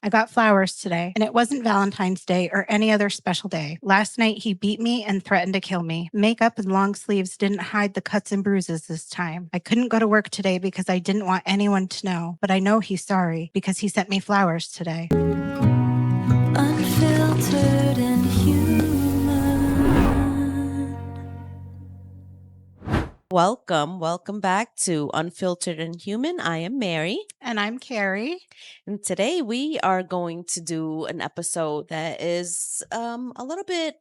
I got flowers today, and it wasn't Valentine's Day or any other special day. Last night, he beat me and threatened to kill me. Makeup and long sleeves didn't hide the cuts and bruises this time. I couldn't go to work today because I didn't want anyone to know, but I know he's sorry because he sent me flowers today. Unfiltered and human. Welcome back to Unfiltered and Human. I am Mary, And I'm Kari. and today we are going to do an episode that is a little bit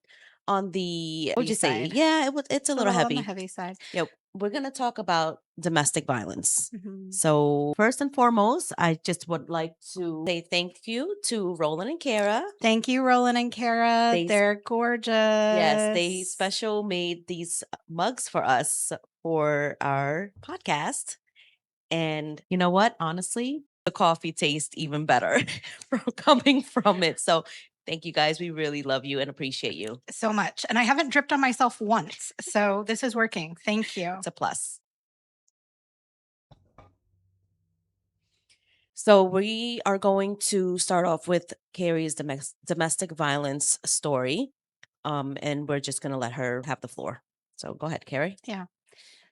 on the what would you say? Heavy side. Yeah, it's a It's a little little on the heavy. heavy side. Yep, we're gonna talk about domestic violence. Mhm. So first and foremost, I just would like to say thank you to Roland and Kara. Thank you, Roland and Kara. They They're gorgeous. Yes, they special made these mugs for us for our podcast. And you know what? Honestly, the coffee tastes even better from coming from it. So thank you guys. We really love you and appreciate you. so much. And I haven't dripped on myself once. So this is working. Thank you. It's a plus. So we are going to start off with Carrie's domestic violence story. And we're just going to let her have the floor. So go ahead, Carrie. Yeah.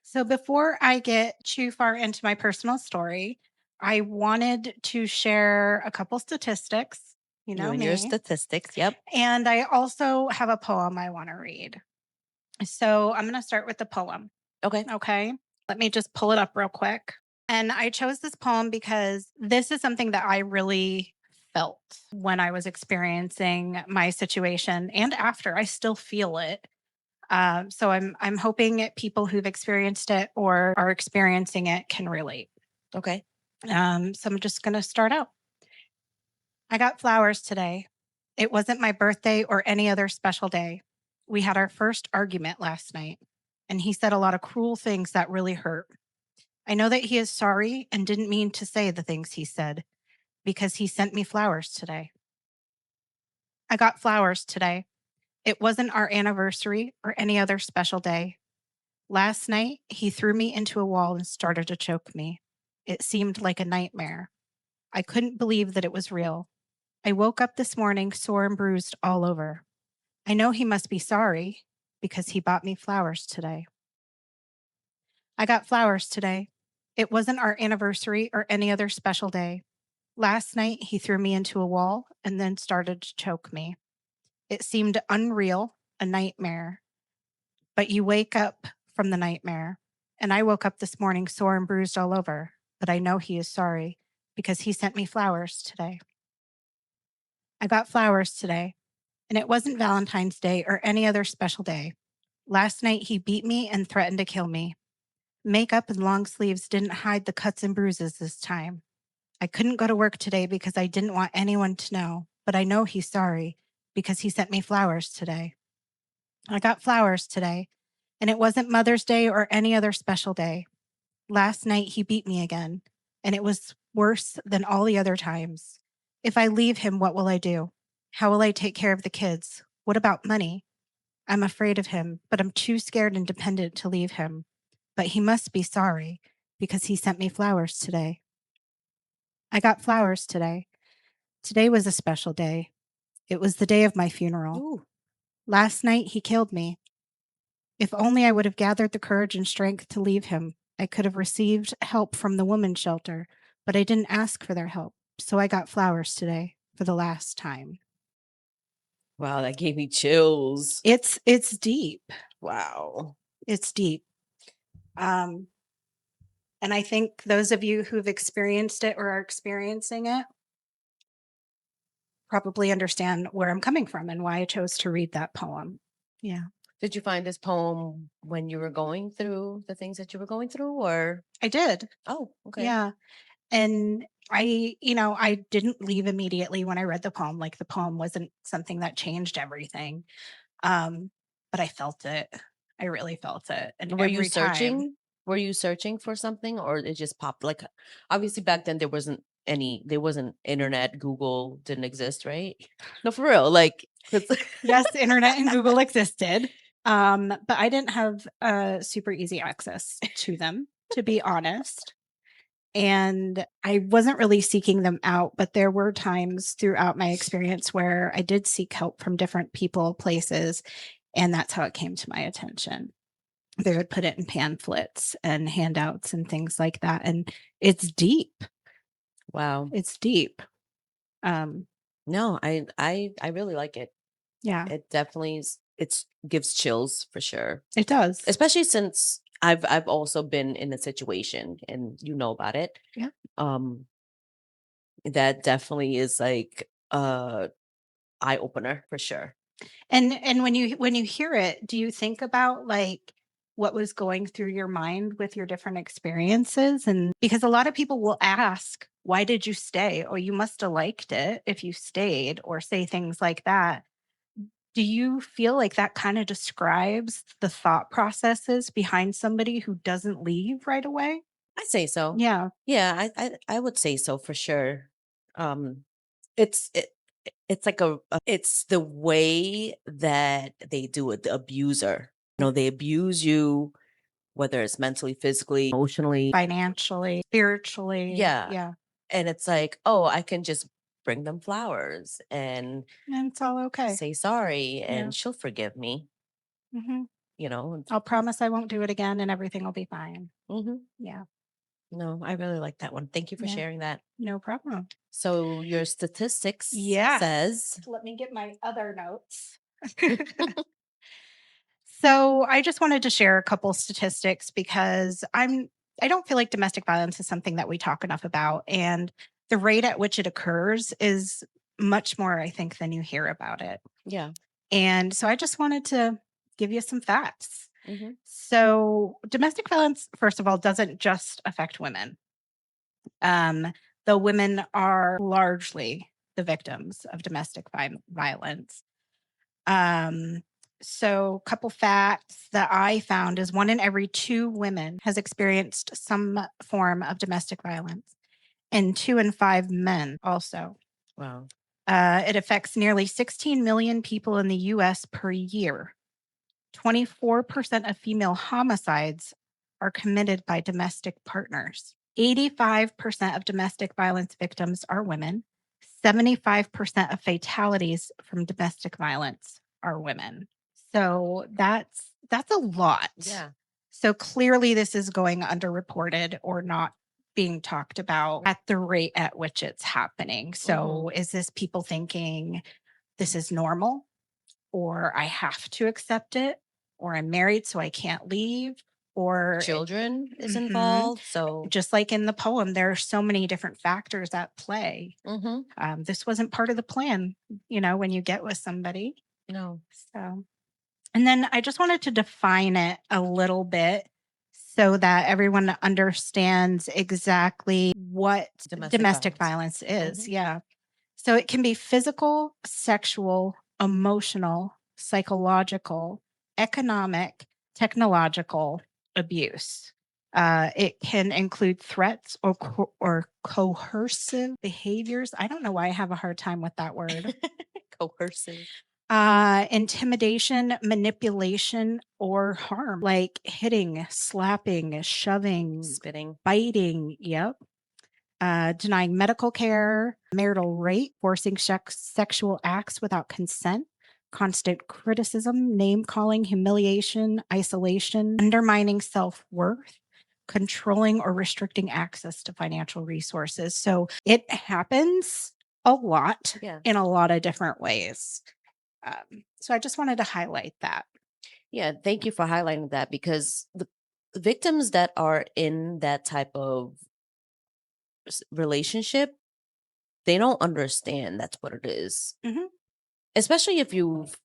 So before I get too far into my personal story, I wanted to share a couple statistics. You know and your me. statistics. Yep. And I also have a poem I want to read. So I'm going to start with the poem. Okay. Okay. Let me just pull it up real quick. And I chose this poem because this is something that I really felt when I was experiencing my situation and after. I still feel it. So I'm hoping people who've experienced it or are experiencing it can relate. Okay. So I'm just going to start out. I got flowers today. It wasn't my birthday or any other special day. We had our first argument last night, and he said a lot of cruel things that really hurt. I know that he is sorry and didn't mean to say the things he said because he sent me flowers today. I got flowers today. It wasn't our anniversary or any other special day. Last night, he threw me into a wall and started to choke me. It seemed like a nightmare. I couldn't believe that it was real. I woke up this morning sore and bruised all over. I know he must be sorry because he bought me flowers today. I got flowers today. It wasn't our anniversary or any other special day. Last night, he threw me into a wall and then started to choke me. It seemed unreal, a nightmare. But you wake up from the nightmare. And I woke up this morning sore and bruised all over. But I know he is sorry because he sent me flowers today. I got flowers today. And it wasn't Valentine's Day or any other special day. Last night, he beat me and threatened to kill me. Makeup and long sleeves didn't hide the cuts and bruises this time. I couldn't go to work today because I didn't want anyone to know, but I know he's sorry because he sent me flowers today. I got flowers today, and it wasn't Mother's Day or any other special day. Last night, he beat me again, and it was worse than all the other times. If I leave him, what will I do? How will I take care of the kids? What about money? I'm afraid of him, but I'm too scared and dependent to leave him. But he must be sorry because he sent me flowers today. I got flowers today. Today was a special day. It was the day of my funeral. Ooh. Last night, he killed me. If only I would have gathered the courage and strength to leave him, I could have received help from the women's shelter, but I didn't ask for their help. So I got flowers today for the last time. Wow, that gave me chills. It's deep. Wow. It's deep. And I think those of you who've experienced it or are experiencing it probably understand where I'm coming from and why I chose to read that poem. Yeah. Did you find this poem when you were going through the things that you were going through, or? I did. Oh, okay. Yeah. And I didn't leave immediately when I read the poem. Like the poem wasn't something that changed everything. But I felt it. I really felt it. And Were you every time. searching? Were you searching for something, or it just popped? Like, obviously back then there wasn't internet, Google didn't exist, right? No, for real. Like, Yes, internet and Google existed. But I didn't have super easy access to them, to be honest. And I wasn't really seeking them out, but there were times throughout my experience where I did seek help from different people, places, and that's how it came to my attention. They would put it in pamphlets and handouts and things like that, and it's deep. Wow. It's deep. Um, No, I really like it. yeah, It definitely it's gives chills for sure. it does. Especially since I've also been in a situation and you know about it. Yeah. Um that definitely is like eye opener for sure. And when you hear it, do you think about like what was going through your mind with your different experiences? And because a lot of people will ask, why did you stay? Or you must have liked it if you stayed, or say things like that. Do you feel like that kind of describes the thought processes behind somebody who doesn't leave right away? I say so. Yeah. Yeah, I would say so for sure. Um it's it's like it's the way that they do it, the abuser. You know, they abuse you, whether it's mentally, physically, emotionally. Financially, spiritually. Yeah. Yeah. And it's like, oh, I can just bring them flowers and And it's all okay. say sorry Yeah. and she'll forgive me, Hmm. you know. I'll promise I won't do it again and everything will be fine. Mhm. Yeah. No, I really like that one. Thank you for Yeah. sharing that. No problem. So your statistics Yeah. says Let me get my other notes. So I just wanted to share a couple statistics because I don't feel like domestic violence is something that we talk enough about. And the rate at which it occurs is much more, I think, than you hear about it. yeah. And so I just wanted to give you some facts. Hmm. So domestic violence, first of all, doesn't just affect women. Um, though women are largely the victims of domestic violence. Um, so, couple facts that I found is one in every two women has experienced some form of domestic violence, and two in five men also. Wow. It affects nearly 16 million people in the US per year. 24% of female homicides are committed by domestic partners. 85% of domestic violence victims are women. 75% of fatalities from domestic violence are women. So that's a lot. Yeah. So clearly this is going underreported or not being talked about at the rate at which it's happening. So is this people thinking this is normal, or I have to accept it, or I'm married so I can't leave, or Children is Mhm. involved. So, Just like in the poem, there are so many different factors at play. hmm, This wasn't part of the plan, when you get with somebody. no, So, and then I just wanted to define it a little bit so that everyone understands exactly what domestic violence is. Mhm. Yeah. So it can be physical, sexual, emotional, psychological, economic, technological abuse. It can include threats or or coercive behaviors. I don't know why I have a hard time with that word. Coercive. Intimidation, manipulation, or harm, like hitting, slapping, shoving, Spitting. biting. Yep. Denying medical care, marital rape, forcing sexual acts without consent, constant criticism, name calling, humiliation, isolation, undermining self worth, controlling or restricting access to financial resources. So it happens a lot Yeah. in a lot of different ways. So I just wanted to highlight that. Yeah. Thank you for highlighting that because the victims that are in that type of relationship, they don't understand that's what it is. Mhm. Especially if you've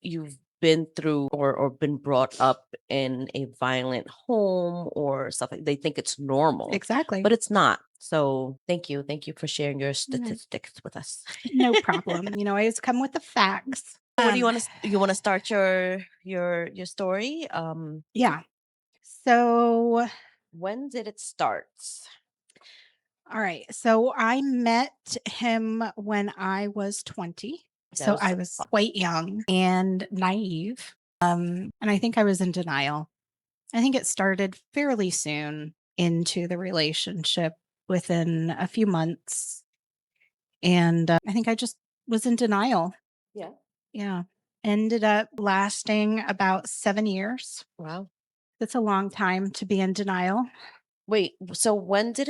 been through or been brought up in a violent home or stuff like they think it's normal, Exactly. but it's not. So thank you for sharing your No, statistics with us. no problem. I always come with the facts. What do you want to start your story? Yeah. So, When did it start? all right. So I met him when I was 20. That So was I was quite young and naive. And I think I was in denial. I think it started fairly soon into the relationship. within a few months. And I think I just was in denial. Yeah. Yeah. Ended up lasting about 7 years. Wow. That's a long time to be in denial. Wait, so when did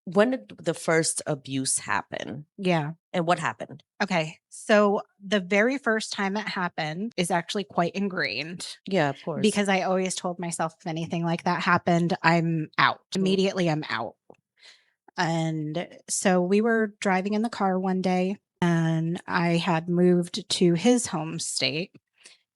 when did the first abuse happen? Yeah. And what happened? Okay. So the very first time it happened is actually quite ingrained Yeah, of course. because I always told myself if anything like that happened, I'm out. Immediately, I'm out. And so we were driving in the car one day, and I had moved to his home state,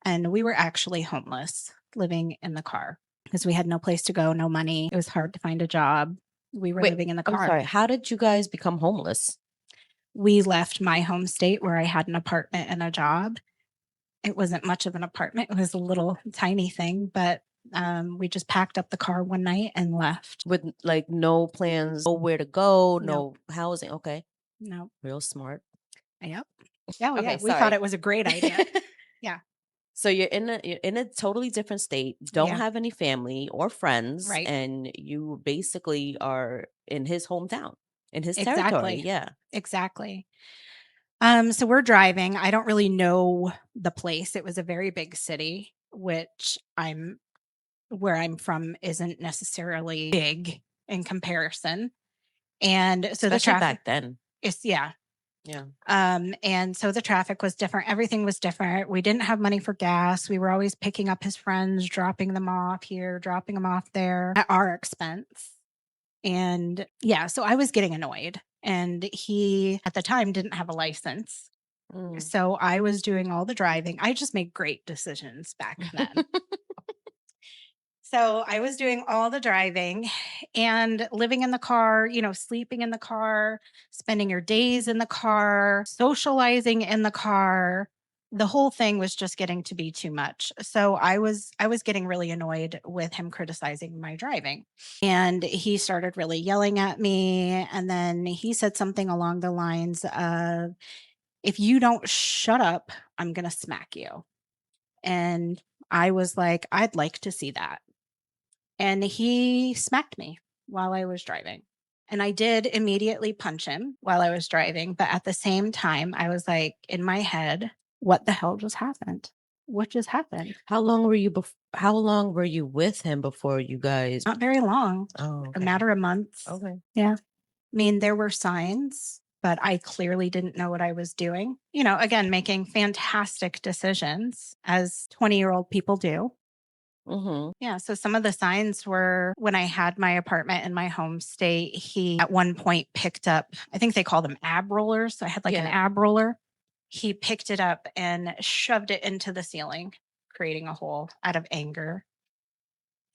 and we were actually homeless living in the car because we had no place to go, no money. It was hard to find a job. We were Wait, living in the I'm car. sorry. How did you guys become homeless? We left my home state where I had an apartment and a job. It wasn't much of an apartment. It was a little tiny thing, but we just packed up the car one night and left. With like no plans, nowhere to go, No, no housing. Okay. no. Real smart. Yep. Oh, yeah. Okay, We thought sorry. it was a great idea. Yeah. So you're in a totally different state, don't Yeah. have any family or friends, Right. and you basically are in his hometown, in his territory. Exactly. Yeah. Exactly. So we're driving. I don't really know the place. It was a very big city, which where I'm from isn't necessarily big in comparison. And so the Especially traffic back then. is, yeah. Yeah. And so the traffic was different. Everything was different. We didn't have money for gas. We were always picking up his friends, dropping them off here, dropping them off there at our expense. And yeah, so I was getting annoyed. And he, at the time, didn't have a license. Mm. So I was doing all the driving. I just made great decisions back then. So I was doing all the driving and living in the car, sleeping in the car, spending your days in the car, socializing in the car. The whole thing was just getting to be too much. So I was getting really annoyed with him criticizing my driving. And he started really yelling at me, and then he said something along the lines of, "If you don't shut up, I'm going to smack you." And I was like, "I'd like to see that." And he smacked me while I was driving. And I did immediately punch him while I was driving. But at the same time, I was like, in my head, what the hell just happened? What just happened? How long were you with him before you guys? Not very long, Oh, a okay. matter of months. Okay. Yeah. I mean, there were signs, but I clearly didn't know what I was doing. Again, making fantastic decisions as 20-year-old people do. Mm-hmm. Yeah. So some of the signs were when I had my apartment in my home state, he at one point picked up, I think they call them ab rollers. So I had like an Yeah. ab roller. He picked it up and shoved it into the ceiling, creating a hole out of anger.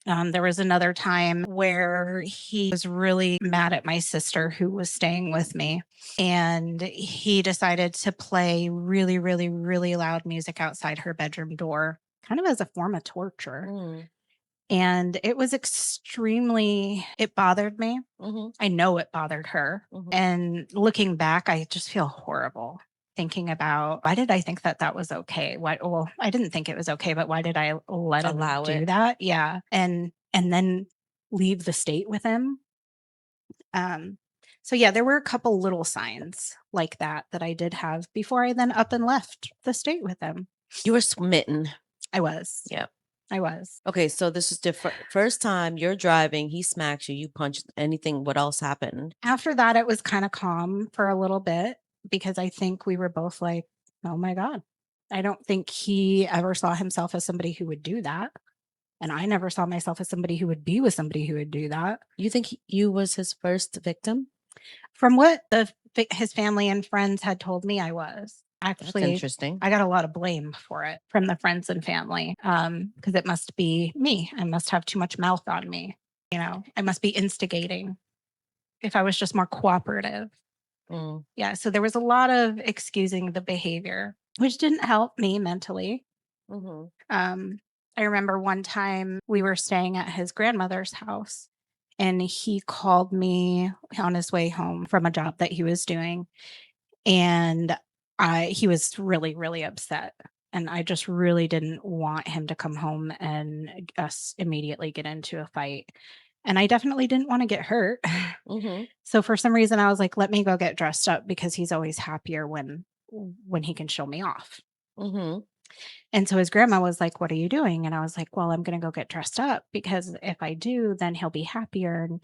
There was another time where he was really mad at my sister who was staying with me. And he decided to play really, really, really loud music outside her bedroom door, kind of as a form of torture. Mm. And it was it bothered me. Mm-hmm. I know it bothered her. Mm-hmm. And looking back, I just feel horrible thinking about why did I think that that was okay? Well, I didn't think it was okay, but why did I let him Allow do it. that? Yeah. And then leave the state with him. So yeah, there were a couple little signs like that I did have before I then up and left the state with him. You were smitten. I was. Yeah. I was. Okay, so this is different. First time you're driving, he smacks you, you punch anything. What else happened? After that, it was kind of calm for a little bit because I think we were both like, oh my God. I don't think he ever saw himself as somebody who would do that. And I never saw myself as somebody who would be with somebody who would do that. You think you was his first victim? From what his family and friends had told me, I was. That's Actually, interesting. I got a lot of blame for it from the friends and family because it must be me. I must have too much mouth on me. I must be instigating if I was just more cooperative. Mm. Yeah, so there was a lot of excusing the behavior, which didn't help me mentally. Mm-hmm. I remember one time we were staying at his grandmother's house, and he called me on his way home from a job that he was doing, and he was really, really upset. And I just really didn't want him to come home and us immediately get into a fight. And I definitely didn't want to get hurt. Mm-hmm. So for some reason I was like, let me go get dressed up because he's always happier when he can show me off. Mm-hmm. And so his grandma was like, "What are you doing?" And I was like, "Well, I'm going to go get dressed up because if I do, then he'll be happier." And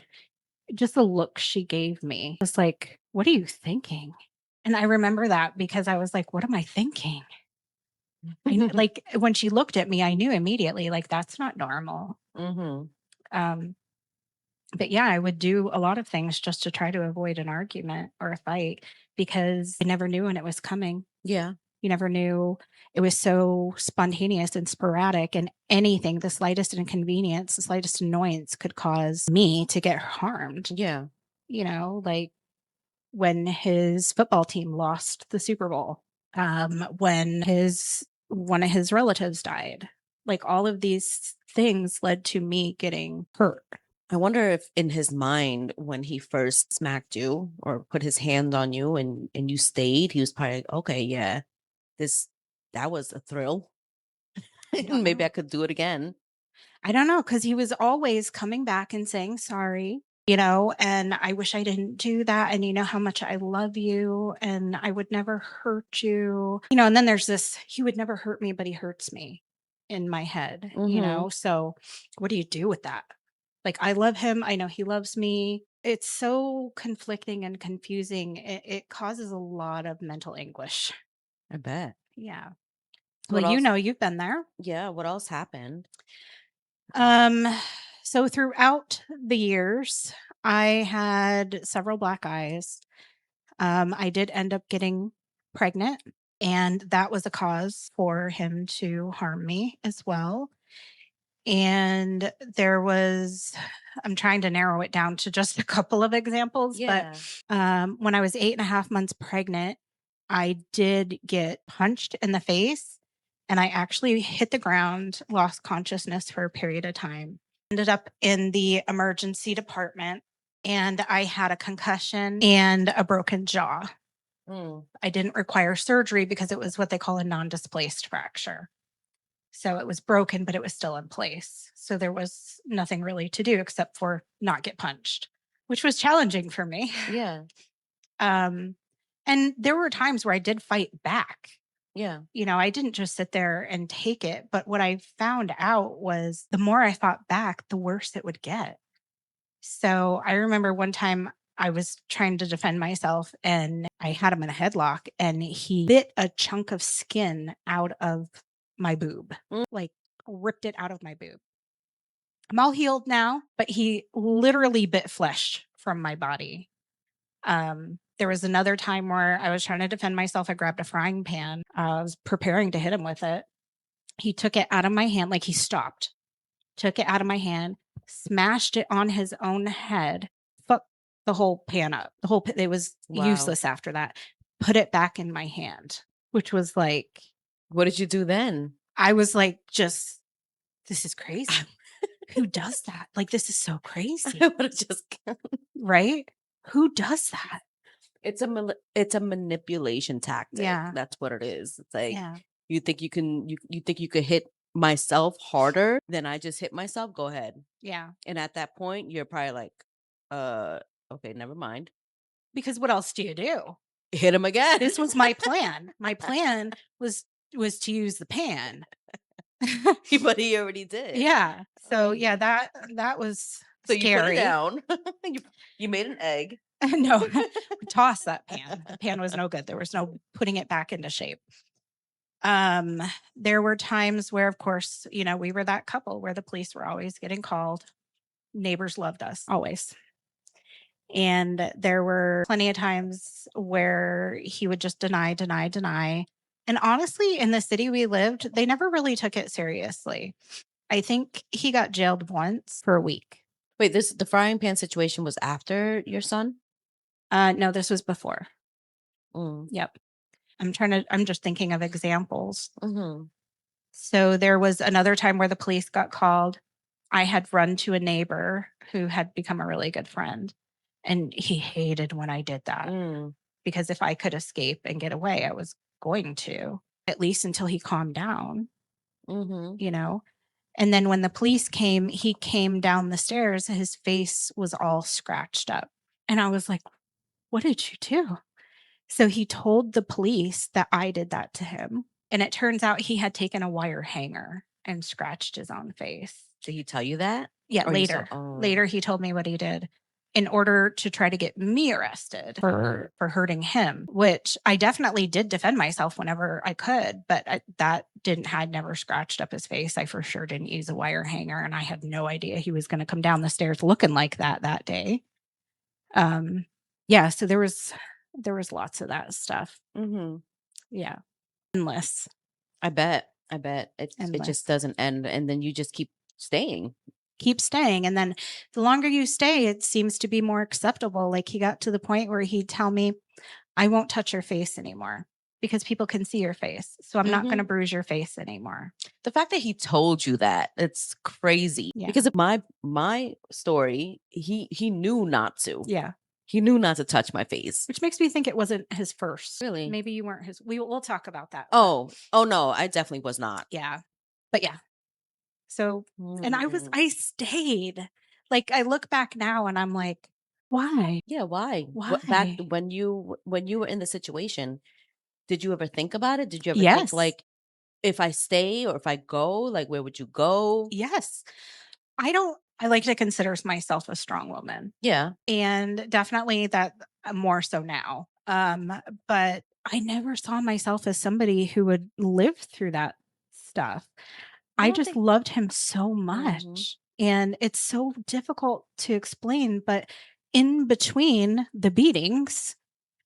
just the look she gave me was like, "What are you thinking?" And I remember that because I was like, "What am I thinking?" Like when she looked at me, I knew immediately, like, that's not normal. Mm-hmm. Um, but yeah, I would do a lot of things just to try to avoid an argument or a fight because I never knew when it was coming. Yeah. You never knew. It was so spontaneous and sporadic, and anything, the slightest inconvenience, the slightest annoyance could cause me to get harmed. Yeah. Like when his football team lost the Super Bowl, when his one of his relatives died. Like all of these things led to me getting hurt. I wonder if in his mind, when he first smacked you or put his hand on you and you stayed, he was probably like, okay, yeah, this that was a thrill. I don't Maybe know. I could do it again. I don't know because he was always coming back and saying sorry, and I wish I didn't do that. And you know how much I love you and I would never hurt you. And then there's this, he would never hurt me, but he hurts me in my head, Mm-hmm. So what do you do with that? Like, I love him. I know he loves me. It's so conflicting and confusing. It causes a lot of mental anguish. I bet. Yeah. Well, What else? you've been there. Yeah. What else happened? Um, so throughout the years, I had several black eyes. I did end up getting pregnant, and that was a cause for him to harm me as well. And I'm trying to narrow it down to just a couple of examples, but Yeah. when I was 8.5 months pregnant, I did get punched in the face and I actually hit the ground, lost consciousness for a period of time. Ended up in the emergency department and I had a concussion and a broken jaw. Mm, I didn't require surgery because it was what they call a non displaced fracture. So it was broken, but it was still in place. So there was nothing really to do except for not get punched, which was challenging for me. yeah. Um, and there were times where I did fight back. Yeah. I didn't just sit there and take it. But what I found out was the more I fought back, the worse it would get. So I remember one time I was trying to defend myself and I had him in a headlock and he bit a chunk of skin out of my boob, Mm. like ripped it out of my boob. I'm all healed now, but he literally bit flesh from my body. There was another time where I was trying to defend myself. I grabbed a frying pan. I was preparing to hit him with it. He took it out of my hand, like he stopped, took it out of my hand, smashed it on his own head, fucked the whole pan up. It was Wow. useless after that. Put it back in my hand, which was like, What did you do then? I was like, just, this is crazy. Who does that? Like, this is so crazy, I would have just. right? Who does that? It's a manipulation tactic. Yeah. That's what it is. It's like Yeah. you think you think you could hit myself harder than I just hit myself. Go ahead. Yeah. And at that point, you're probably like, uh, okay, never mind. Because what else do you do? Hit him again. This was my plan. My plan was to use the pan. But he already did. Yeah. So Oh, yeah, that was so you put it scary. down. You made an egg. No, toss that pan. The pan was no good. There was no putting it back into shape. There were times where, of course, we were that couple where the police were always getting called. Neighbors loved us always. And there were plenty of times where he would just deny, deny, deny. And honestly, in the city we lived, they never really took it seriously. I think he got jailed once for a week. Wait, the frying pan situation was after your son? No, this was before. Mm. Yep. I'm just thinking of examples. Mm-hmm. So there was another time where the police got called. I had run to a neighbor who had become a really good friend. And he hated when I did that Mm. because if I could escape and get away, I was going to, at least until he calmed down, Mm-hmm. you know? And then when the police came, he came down the stairs. His face was all scratched up. And I was like, what did you do? So he told the police that I did that to him. And it turns out he had taken a wire hanger and scratched his own face. Did he tell you that? Yeah, Or you saw- later. oh. Later, he told me what he did in order to try to get me arrested for hurting him, which I definitely did defend myself whenever I could, but that had never scratched up his face. I for sure didn't use a wire hanger, and I had no idea he was going to come down the stairs looking like that day. Yeah, so there was lots of that stuff. Mm-hmm. Yeah. Endless. I bet. It Endless. just doesn't end. And then you just keep staying. Keep staying. And then the longer you stay, it seems to be more acceptable. Like he got to the point where he'd tell me, I won't touch your face anymore because people can see your face. So I'm not going to bruise your face anymore. The fact that he told you that, it's crazy. Yeah. Because of my story, he knew not to. Yeah. He knew not to touch my face. Which makes me think it wasn't his first. Really? Maybe you weren't his. We'll talk about that. Oh no, I definitely was not. Yeah. But yeah. So, and I stayed. Like I look back now and I'm like, why? Yeah, why? Why? Back when you were in the situation, did you ever think about it? Did you ever Yes. think like, if I stay or if I go, like where would you go? Yes. I like to consider myself a strong woman. Yeah. And definitely that more so now. But I never saw myself as somebody who would live through that stuff. I just loved him so much. And it's so difficult to explain, but in between the beatings,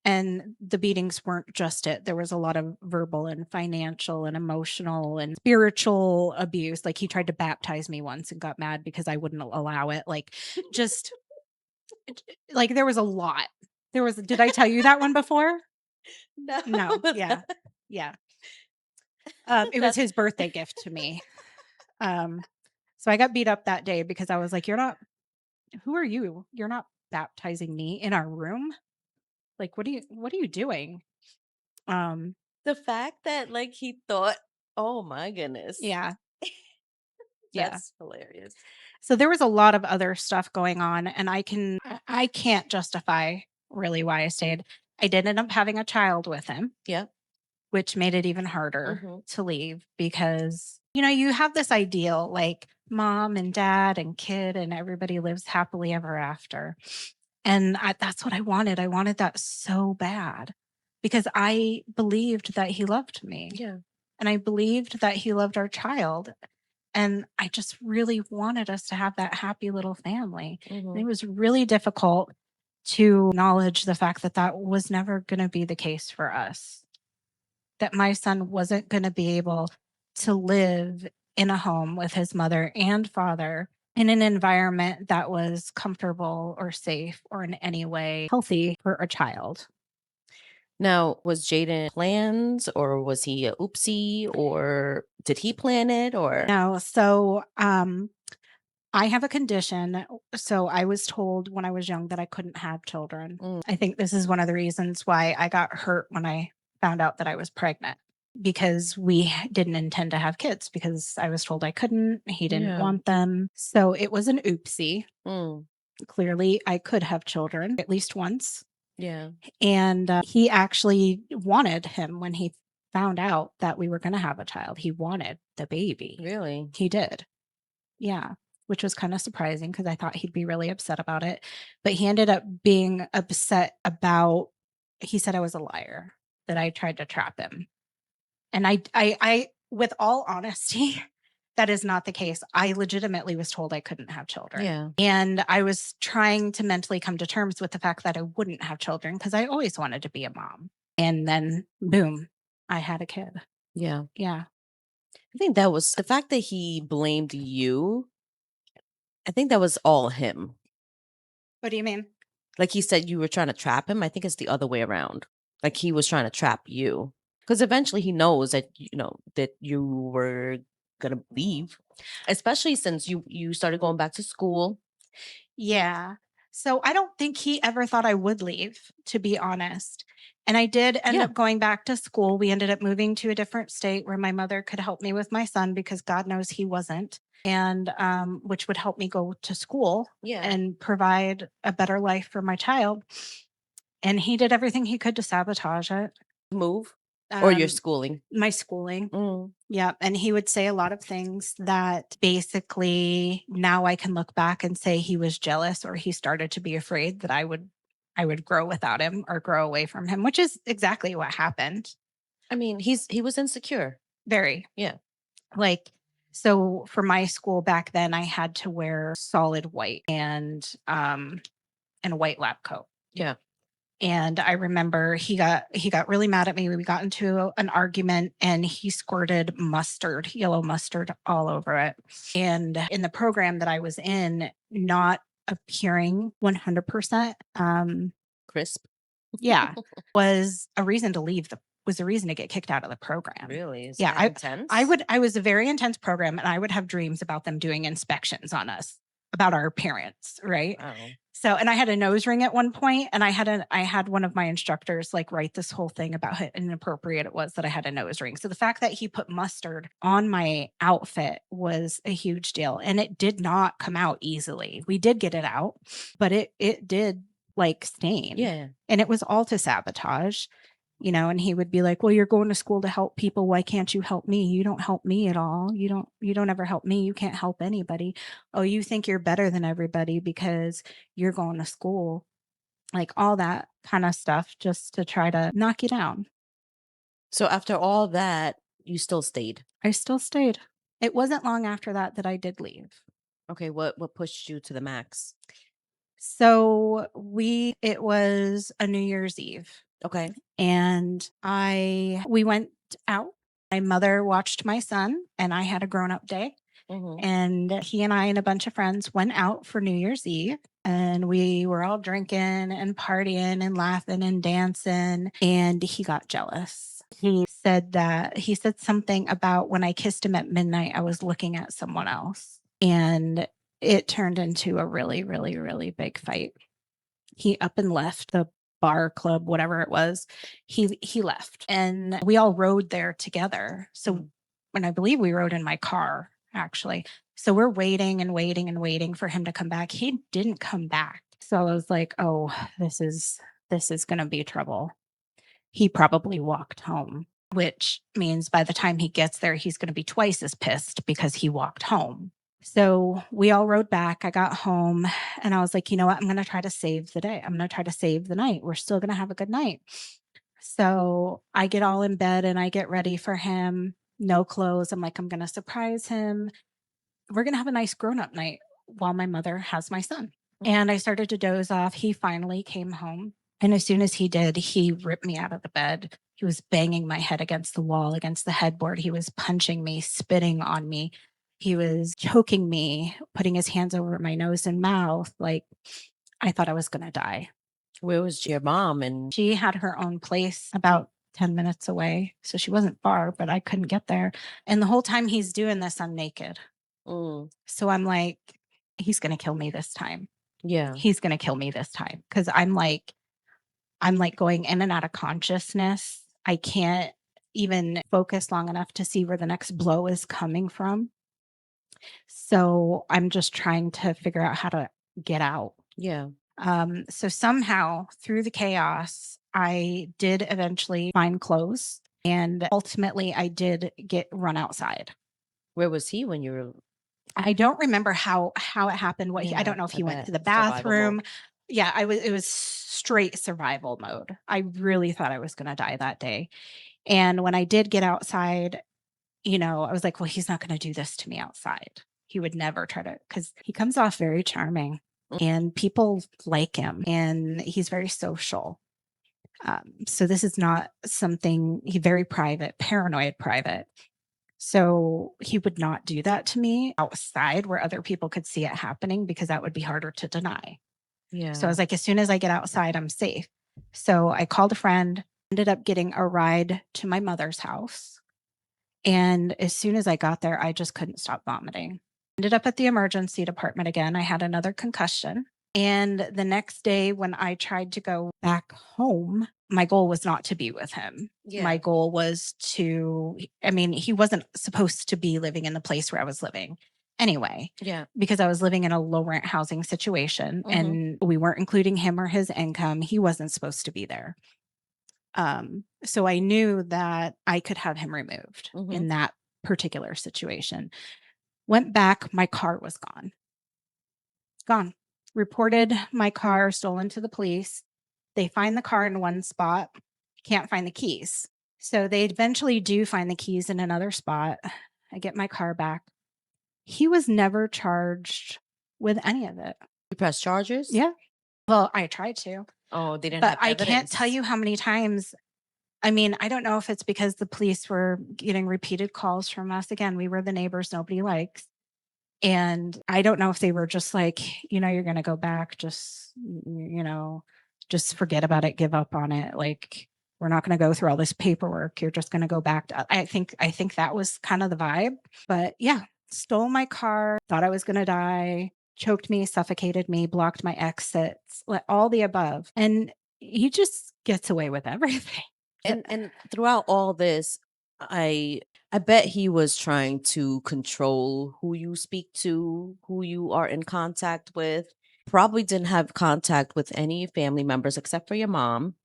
and the beatings weren't just it. There was a lot of verbal and financial and emotional and spiritual abuse. Like he tried to baptize me once and got mad because I wouldn't allow it. Like just like there was a lot. Did I tell you that one before? No. Yeah. Yeah. It was his birthday gift to me. So I got beat up that day because I was like, who are you? You're not baptizing me in our room. Like, what are you doing? The fact that like he thought, oh my goodness. Yeah. That's hilarious. So there was a lot of other stuff going on, and I can't justify really why I stayed. I did end up having a child with him. Yeah. Which made it even harder to leave because, you have this ideal like mom and dad and kid and everybody lives happily ever after. And that's what I wanted. I wanted that so bad because I believed that he loved me. Yeah. And I believed that he loved our child. And I just really wanted us to have that happy little family. And it was really difficult to acknowledge the fact that that was never going to be the case for us. That my son wasn't going to be able to live in a home with his mother and father in an environment that was comfortable or safe or in any way healthy for a child. Now, was Jaden plans or was he a oopsie or did he plan it or? No. So, I have a condition. So I was told when I was young that I couldn't have children. I think this is one of the reasons why I got hurt when I found out that I was pregnant because we didn't intend to have kids because I was told I couldn't. He didn't want them. So it was an oopsie. Clearly, I could have children at least once. Yeah. And he actually wanted him when he found out that we were going to have a child. He wanted the baby. Really? He did. Yeah. Which was kind of surprising because I thought he'd be really upset about it. But he ended up being upset about, he said I was a liar, that I tried to trap him. And I with all honesty, that is not the case. I legitimately was told I couldn't have children. Yeah. And I was trying to mentally come to terms with the fact that I wouldn't have children because I always wanted to be a mom. And then boom, I had a kid. Yeah. Yeah. I think that was the fact that he blamed you. I think that was all him. What do you mean? Like he said you were trying to trap him. I think it's the other way around. Like he was trying to trap you. Because eventually he knows that, that you were going to leave. Especially since you started going back to school. Yeah. So I don't think he ever thought I would leave, to be honest. And I did end up going back to school. We ended up moving to a different state where my mother could help me with my son because God knows he wasn't. and which would help me go to school Yeah. and provide a better life for my child. And he did everything he could to sabotage it. Move or your Um, schooling. my schooling. Mm. Yeah. And he would say a lot of things that basically now I can look back and say he was jealous or he started to be afraid that I would grow without him or grow away from him, which is exactly what happened. I mean, he was insecure. Very. Yeah. Like, so for my school back then, I had to wear solid white and a white lab coat. Yeah. And I remember he got really mad at me. We got into an argument and he squirted mustard, yellow mustard all over it. And in the program that I was in, not appearing 100%, Crisp. yeah, was a reason to leave was a reason to get kicked out of the program. Really? Is Yeah, that intense? I was a very intense program and I would have dreams about them doing inspections on us, about our parents, right? Wow. So, and I had a nose ring at one point, and I had one of my instructors like write this whole thing about how inappropriate it was that I had a nose ring. So the fact that he put mustard on my outfit was a huge deal, and it did not come out easily. We did get it out, but it did like stain. Yeah. And it was all to sabotage. And he would be like, well, you're going to school to help people. Why can't you help me? You don't help me at all. You don't ever help me. You can't help anybody. Oh, you think you're better than everybody because you're going to school. Like all that kind of stuff just to try to knock you down. So after all that, you still stayed. I still stayed. It wasn't long after that that I did leave. Okay, what pushed you to the max? So it was a New Year's Eve. Okay. And we went out. My mother watched my son and I had a grown-up day. Mhm. And he and I and a bunch of friends went out for New Year's Eve and we were all drinking and partying and laughing and dancing. And he got jealous. He said something about when I kissed him at midnight, I was looking at someone else. And it turned into a really, really, really big fight. He up and left the bar, club, whatever it was. He left and we all rode there together. So when I believe we rode in my car, actually. So we're waiting and waiting and waiting for him to come back. He didn't come back. So I was like, oh, this is going to be trouble. He probably walked home, which means by the time he gets there, he's going to be twice as pissed because he walked home. So we all rode back. I got home and I was like, you know what? I'm going to try to save the day. I'm going to try to save the night. We're still going to have a good night. So I get all in bed and I get ready for him. No clothes. I'm like, I'm going to surprise him. We're going to have a nice grown up night while my mother has my son. And I started to doze off. He finally came home. And as soon as he did, he ripped me out of the bed. He was banging my head against the wall, against the headboard. He was punching me, spitting on me. He was choking me, putting his hands over my nose and mouth. Like I thought I was going to die. Where was your mom? And She had her own place about 10 minutes away. So she wasn't far, but I couldn't get there. And the whole time he's doing this, I'm naked. So I'm like, he's going to kill me this time. Yeah. He's going to kill me this time. Cause I'm like going in and out of consciousness. I can't even focus long enough to see where the next blow is coming from. So I'm just trying to figure out how to get out. Yeah. So somehow through the chaos, I did eventually find clothes and ultimately I did get run outside. Where was he when you were? I don't remember how it happened. I don't know if he went to the bathroom. Yeah, it was straight survival mode. I really thought I was going to die that day. And when I did get outside, I was like, well, he's not going to do this to me outside. He would never try to, because he comes off very charming and people like him and he's very social. So this is not something, he's very private, paranoid private. So he would not do that to me outside where other people could see it happening because that would be harder to deny. Yeah. So I was like, as soon as I get outside, I'm safe. So I called a friend, ended up getting a ride to my mother's house. And as soon as I got there, I just couldn't stop vomiting. Ended up at the emergency department again. I had another concussion. And the next day when I tried to go back home, my goal was not to be with him. Yeah. My goal was he wasn't supposed to be living in the place where I was living. anyway. Yeah. Because I was living in a low rent housing situation Mhm. and we weren't including him or his income. He wasn't supposed to be there. So I knew that I could have him removed Mhm. in that particular situation. Went back, my car was gone. Gone. Reported my car stolen to the police. They find the car in one spot, can't find the keys. So they eventually do find the keys in another spot. I get my car back. He was never charged with any of it. You press charges? Yeah. Well, I tried to, Oh, they didn't but have I can't tell evidence. you how many times. I mean, I don't know if it's because the police were getting repeated calls from us. Again, we were the neighbors nobody likes. And I don't know if they were just like, you're going to go back, just forget about it, give up on it. Like, we're not going to go through all this paperwork. You're just going to go back to, I think that was kind of the vibe. But yeah, stole my car, thought I was going to die, choked me, suffocated me, blocked my exits, all the above. And he just gets away with everything. And throughout all this, I bet he was trying to control who you speak to, who you are in contact with. Probably didn't have contact with any family members except for your mom.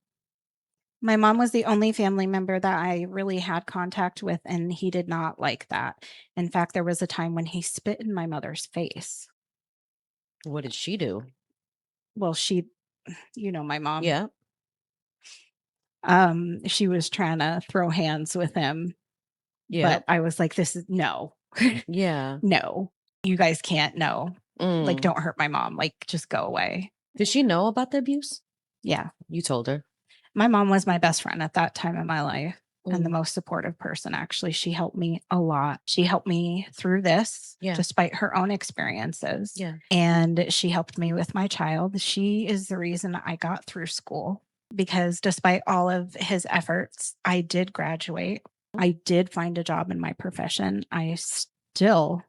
My mom was the only family member that I really had contact with, and he did not like that. In fact, there was a time when he spit in my mother's face. What did she do? Well, my mom, Yeah. she was trying to throw hands with him, Yeah. but I was like, this is no, Yeah. no, you guys can't, no. Like, Mm. don't hurt my mom. Like, just go away. Did she know about the abuse? Yeah. You told her. My mom was my best friend at that time in my life and the Mm. most supportive person. Actually, she helped me a lot. She helped me through this Yeah. despite her own experiences. Yeah. And she helped me with my child. She is the reason I got through school because despite all of his efforts, I did graduate. I did find a job in my profession. I still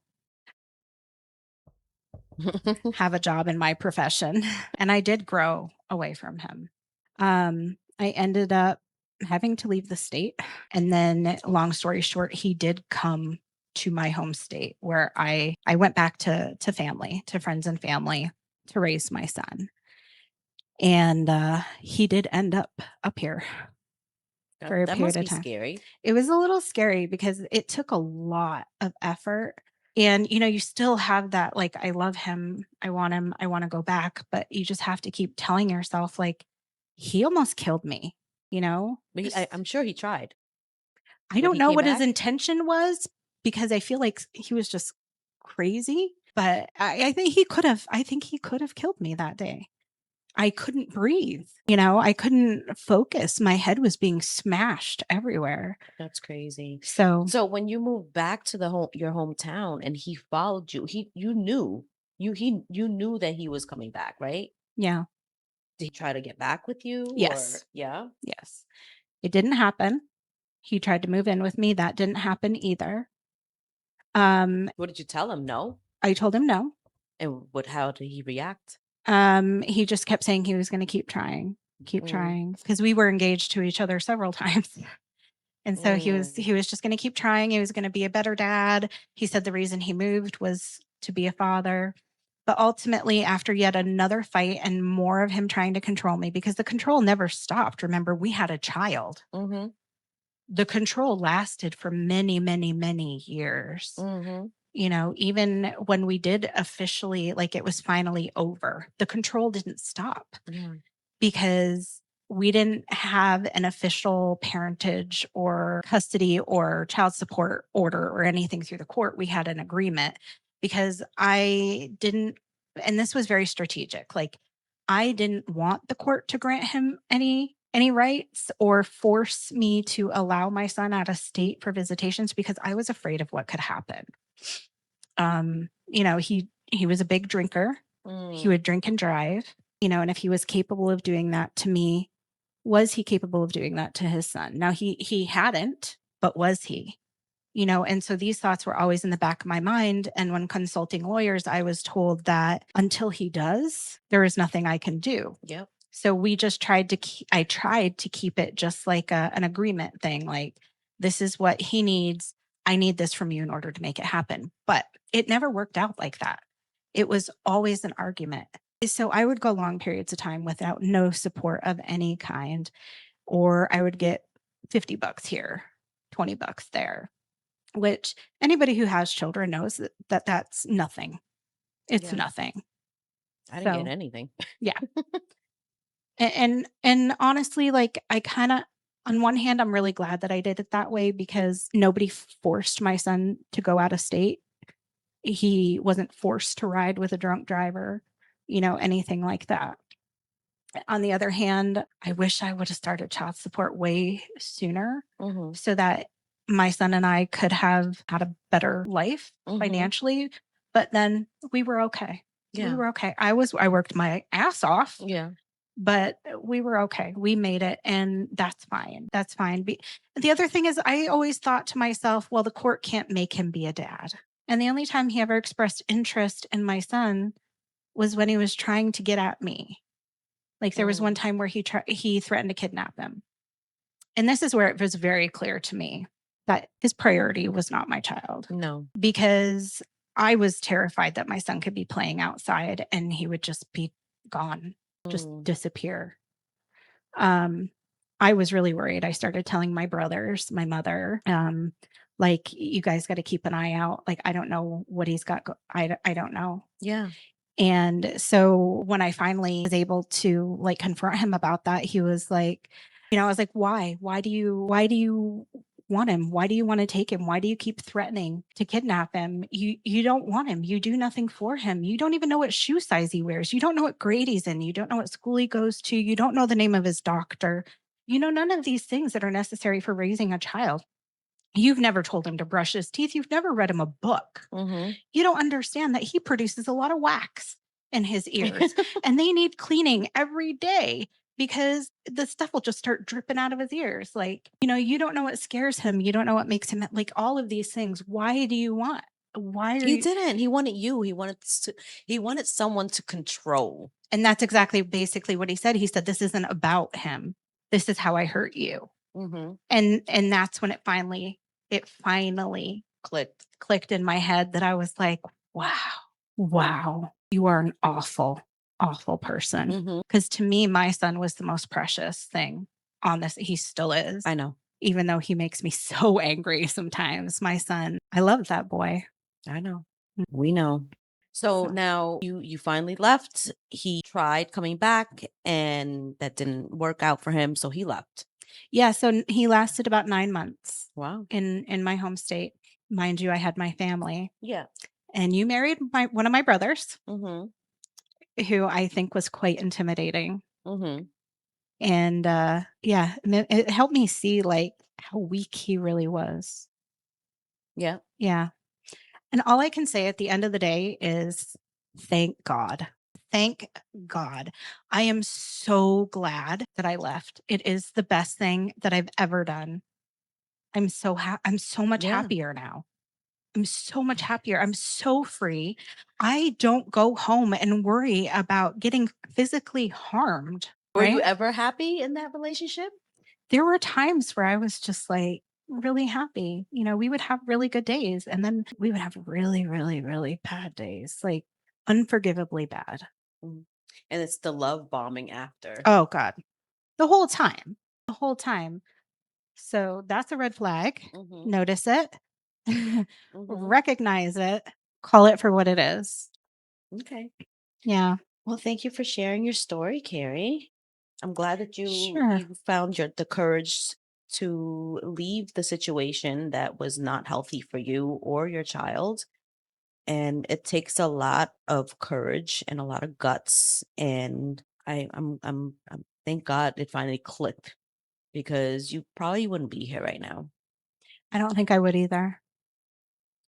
have a job in my profession and I did grow away from him. I ended up having to leave the state. And then long story short, he did come to my home state where I went back to family, to friends and family to raise my son. And he did end up here for a That period must of be time. scary. It was a little scary because it took a lot of effort. And, you still have that, like, I love him. I want to go back. But you just have to keep telling yourself, like, he almost killed me, But I'm sure he tried. I When don't he know came what his back? intention was because I feel like he was just crazy. But I think he could have killed me that day. I couldn't breathe. I couldn't focus. My head was being smashed everywhere. That's crazy. So, So when you moved back to your hometown and he followed you, you knew you knew that he was coming back, right? yeah. Did he try to get back with you or Yes. yeah? Yes. It didn't happen. He tried to move in with me. That didn't happen either. What did you tell him? No? I told him no. And how did he react? He just kept saying he was going to keep Mm, trying because we were engaged to each other several times. And so he was mm, he was just going to keep trying. He was going to be a better dad. He said the reason he moved was to be a father. But ultimately, after yet another fight and more of him trying to control me, because the control never stopped. Remember, we had a child. mm-hmm, The control lasted for many, many, many years. mm-hmm. Even when we did officially, like it was finally over, the control didn't stop Yeah. because we didn't have an official parentage or custody or child support order or anything through the court. We had an agreement because I didn't, and this was very strategic. Like I didn't want the court to grant him any rights or force me to allow my son out of state for visitations because I was afraid of what could happen. He was a big drinker. He Mm. would drink and drive, and if he was capable of doing that to me, was he capable of doing that to his son? Now he hadn't, but was he? And so these thoughts were always in the back of my mind. And when consulting lawyers, I was told that until he does, there is nothing I can do. Yep. So we just I tried to keep it just like an agreement thing. Like, this is what he needs. I need this from you in order to make it happen. But it never worked out like that. It was always an argument. So I would go long periods of time without no support of any kind, or I would get $50 here, $20 there, which anybody who has children knows that that's nothing. It's Yeah. nothing. I didn't get So anything. yeah. And honestly, like I kind of, on one hand, I'm really glad that I did it that way because nobody forced my son to go out of state. He wasn't forced to ride with a drunk driver, anything like that. On the other hand, I wish I would have started child support way sooner Mm-hmm. so that my son and I could have had a better life financially. But then we were okay. We Yeah. were okay. I worked my ass off, Yeah. but we were okay. We made it, and that's fine. That's fine. The other thing is, I always thought to myself, well, the court can't make him be a dad. And the only time he ever expressed interest in my son was when he was trying to get at me. Like there was one time where he threatened to kidnap him. And this is where it was very clear to me that his priority was not my child. No. Because I was terrified that my son could be playing outside and he would just be gone, just disappear. I was really worried. I started telling my brothers, my mother, like, you guys got to keep an eye out. Like, I don't know what he's got. I don't know. Yeah. And so when I finally was able to like confront him about that, he was like, I was like, why? Why do you want him? Why do you want to take him? Why do you keep threatening to kidnap him? You don't want him. You do nothing for him. You don't even know what shoe size he wears. You don't know what grade he's in. You don't know what school he goes to. You don't know the name of his doctor. None of these things that are necessary for raising a child. You've never told him to brush his teeth. You've never read him a book. You don't understand that he produces a lot of wax in his ears and they need cleaning every day because the stuff will just start dripping out of his ears. Like, you don't know what scares him. You don't know what makes him like all of these things. Why do you want? Why are He you? didn't. He wanted you. He wanted someone to control. And that's exactly basically what he said. He said, this isn't about him. This is how I hurt you. And that's when it finally clicked in my head that I was like, wow, you are an awful, awful person. Because to me, my son was the most precious thing on this. He still is. I know. Even though he makes me so angry sometimes, my son, I love that boy. I know. We know. So now you finally left. He tried coming back and that didn't work out for him. So he left. Yeah. So he lasted about 9 months. Wow. In my home state. Mind you, I had my family. Yeah. And you married one of my brothers, Mm-hmm. who I think was quite intimidating. Mm-hmm. And yeah, it helped me see like how weak he really was. Yeah. Yeah. And all I can say at the end of the day is thank God. Thank God. I am so glad that I left. It is the best thing that I've ever done. I'm so much Yeah. happier now. I'm so much happier. I'm so free. I don't go home and worry about getting physically harmed. Were you Right? ever happy in that relationship? There were times where I was just like really happy. We would have really good days and then we would have really, really, really bad days, like unforgivably bad. And it's the love bombing after. Oh God. The whole time. The whole time. So that's a red flag. Notice it. Recognize it. Call it for what it is. Okay. Yeah. Well, thank you for sharing your story, Kari. I'm glad that you Sure. found the courage to leave the situation that was not healthy for you or your child. And it takes a lot of courage and a lot of guts. And I'm thank God it finally clicked because you probably wouldn't be here right now. I don't think I would either.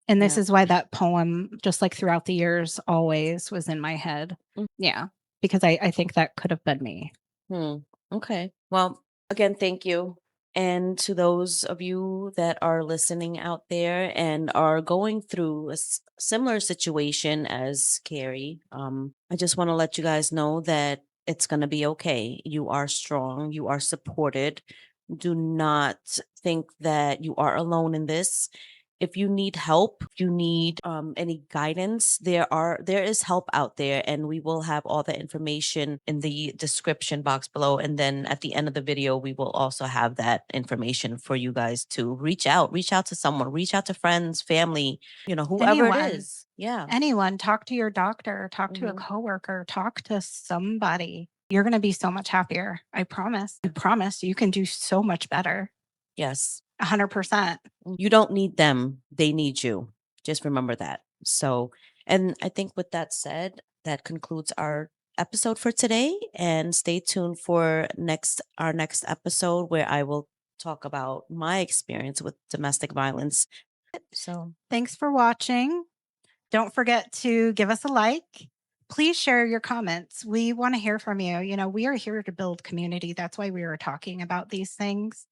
And this Yeah. is why that poem, just like throughout the years, always was in my head. Yeah. Because I think that could have been me. Okay. Well, again, thank you. And to those of you that are listening out there and are going through a similar situation as Kari, I just want to let you guys know that it's going to be okay. You are strong. You are supported. Do not think that you are alone in this. If you need help, if you need any guidance, there is help out there, and we will have all the information in the description box below. And then at the end of the video, we will also have that information for you guys to reach out to someone, reach out to friends, family, whoever it Anyone, is. Yeah. anyone, talk to your doctor, talk to a Hmm. coworker, talk to somebody. You're going to be so much happier. I promise. I promise you can do so much better. Yes. 100%. You don't need them, they need you. Just remember that. So, and I think with that said, that concludes our episode for today. And stay tuned for our next episode, where I will talk about my experience with domestic violence. So, Thanks for watching. Don't forget to give us a like. Please share your comments. We want to hear from you. We are here to build community. That's why we are talking about these things.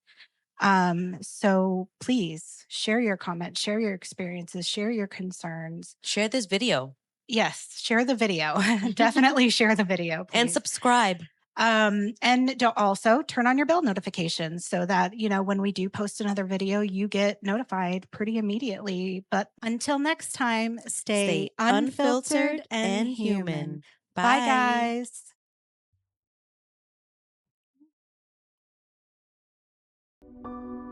So please share your comments, share your experiences, share your concerns. share this video Yes, share the video. Definitely share the video, and please. subscribe. And don't also turn on your bell notifications so that, when we do post another video, you get notified pretty immediately. But until next time, stay unfiltered and human. Bye, Bye. guys.